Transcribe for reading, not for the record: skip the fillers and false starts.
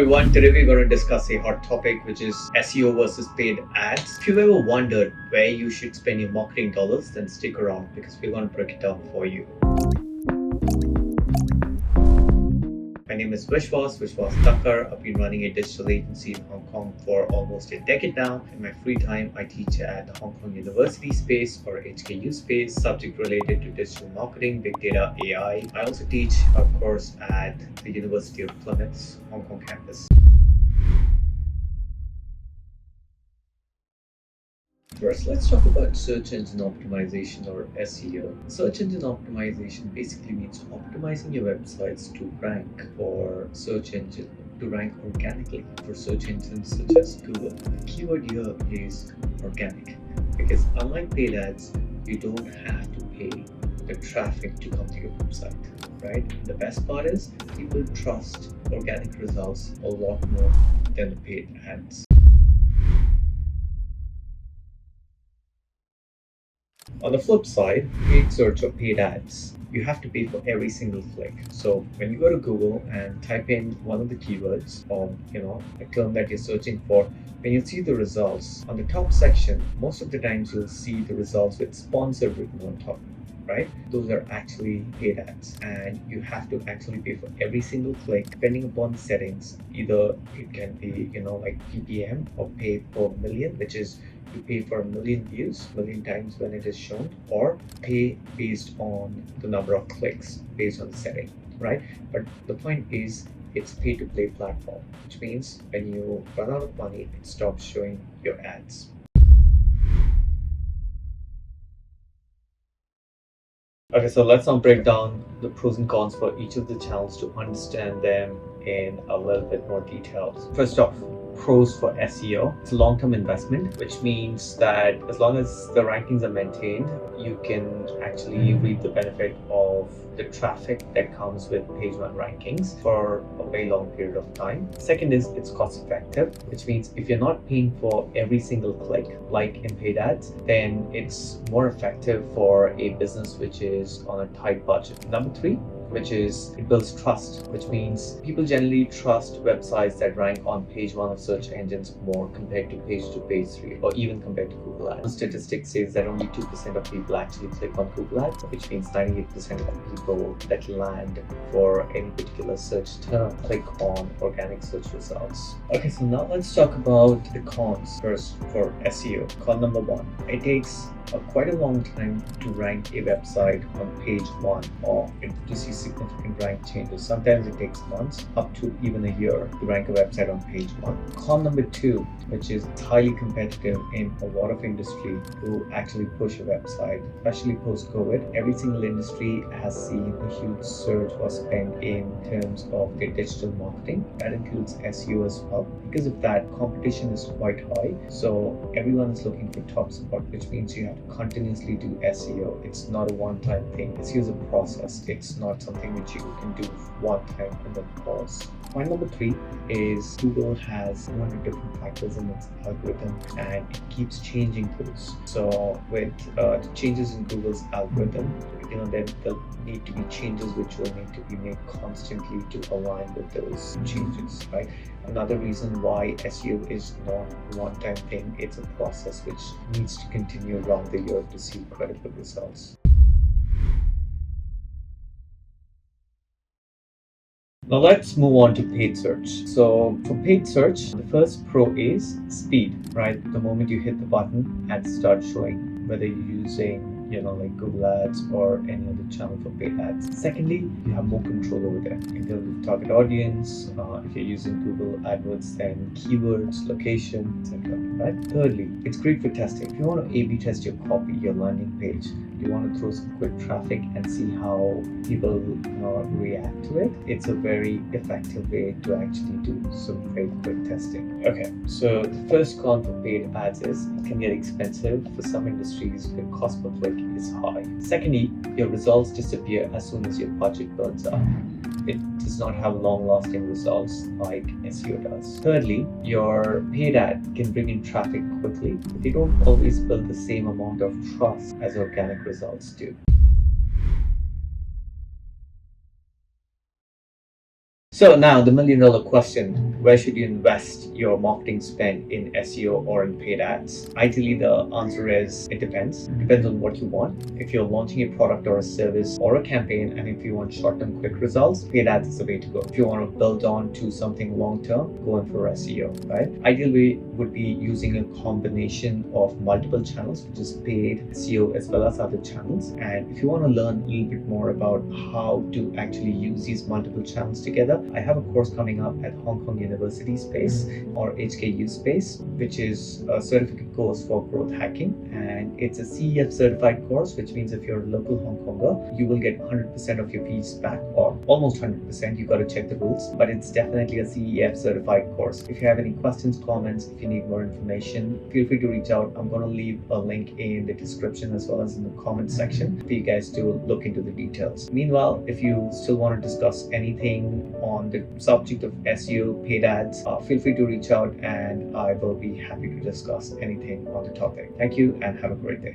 everyone, today we're going to discuss a hot topic which is SEO versus paid ads. If you've ever wondered where you should spend your marketing dollars, then stick around because we're going to break it down for you. My name is Vishwas Thakkar. I've been running a digital agency in Hong Kong for almost a decade now. In my free time, I teach at the Hong Kong University SPACE or HKU SPACE, subject related to digital marketing, big data, AI. I also teach a course at the University of Plymouth's Hong Kong campus. First, let's talk about search engine optimization or SEO. Search engine optimization basically means optimizing your websites to rank for search engine, to rank organically for search engines such as Google. The keyword here is organic because unlike paid ads, you don't have to pay the traffic to come to your website, right? The best part is people trust organic results a lot more than the paid ads. On the flip side, paid search or paid ads, you have to pay for every single click. So when you go to Google and type in one of the keywords or a term that you're searching for, when you see the results on the top section, most of the times you'll see the results with sponsored written on top, right? Those are actually paid ads, and you have to actually pay for every single click depending upon the settings. Either it can be like PPM or pay per million, which is you pay for 1 million views, 1 million times when it is shown, or pay based on the number of clicks based on the setting, right? But the point is it's pay to play platform, which means when you run out of money, it stops showing your ads. Okay, so let's now break down the pros and cons for each of the channels to understand them in a little bit more detail. First off, pros for SEO. It's a long-term investment, which means that as long as the rankings are maintained, you can actually reap the benefit of the traffic that comes with page one rankings for a very long period of time. Second is it's cost effective, which means if you're not paying for every single click like in paid ads, then it's more effective for a business which is on a tight budget. Number three, which is it builds trust, which means people generally trust websites that rank on page one of search engines more compared to page 3 or even compared to Google Ads. Statistics says that only 2% of people actually click on Google Ads, which means 98% of people that land for any particular search term click on organic search results. Okay, so now let's talk about the cons first for SEO. Con number one, it takes quite a long time to rank a website on page one or to see significant rank changes. Sometimes it takes months up to even a year to rank a website on page one. Con number two, which is highly competitive in a lot of industry to actually push a website, especially post-COVID. Every single industry has seen a huge surge or spend in terms of their digital marketing. That includes SEO as well. Because of that, competition is quite high. So everyone is looking for top support, which means you have to continuously do SEO. It's not a one-time thing. SEO is a process. It's not something which you can do one time and then pause. Point number three is Google has 200 different factors in its algorithm and it keeps changing those. So with the changes in Google's algorithm, then there'll need to be changes which will need to be made constantly to align with those changes, right? Another reason why SEO is not a one-time thing, it's a process which needs to continue around the year to see credible results. Now let's move on to paid search. So for paid search, the first pro is speed, right? The moment you hit the button, ads start showing, whether you're using like Google Ads or any other channel for paid ads. Secondly, you have more control over there in terms of target audience. If you're using Google AdWords, then keywords, location, etc. Right? Thirdly, it's great for testing. If you want to A/B test your copy, your landing page, you want to throw some quick traffic and see how people react to it, it's a very effective way to actually do some very quick testing. Okay, so the first con for paid ads is it can get expensive. For some industries, the cost per click is high. Secondly, your results disappear as soon as your budget burns out. It does not have long-lasting results like SEO does. Thirdly, your paid ad can bring in traffic quickly, but they don't always build the same amount of trust as organic results do. So now the million dollar question, where should you invest your marketing spend in SEO or in paid ads? Ideally, the answer is it depends. Depends on what you want. If you're launching a product or a service or a campaign, and if you want short-term quick results, paid ads is the way to go. If you want to build on to something long-term, go in for SEO, right? Ideally would be using a combination of multiple channels, which is paid SEO as well as other channels. And if you want to learn a little bit more about how to actually use these multiple channels together, I have a course coming up at Hong Kong University Space or HKU Space, which is a certificate course for growth hacking. And it's a CEF certified course, which means if you're a local Hong Konger, you will get 100% of your fees back, or almost 100%. You got to check the rules, but it's definitely a CEF certified course. If you have any questions, comments, if you need more information, feel free to reach out. I'm going to leave a link in the description as well as in the comment section for you guys to look into the details. Meanwhile, if you still want to discuss anything on the subject of SEO, paid ads, feel free to reach out and I will be happy to discuss anything on the topic. Thank you and have a great day.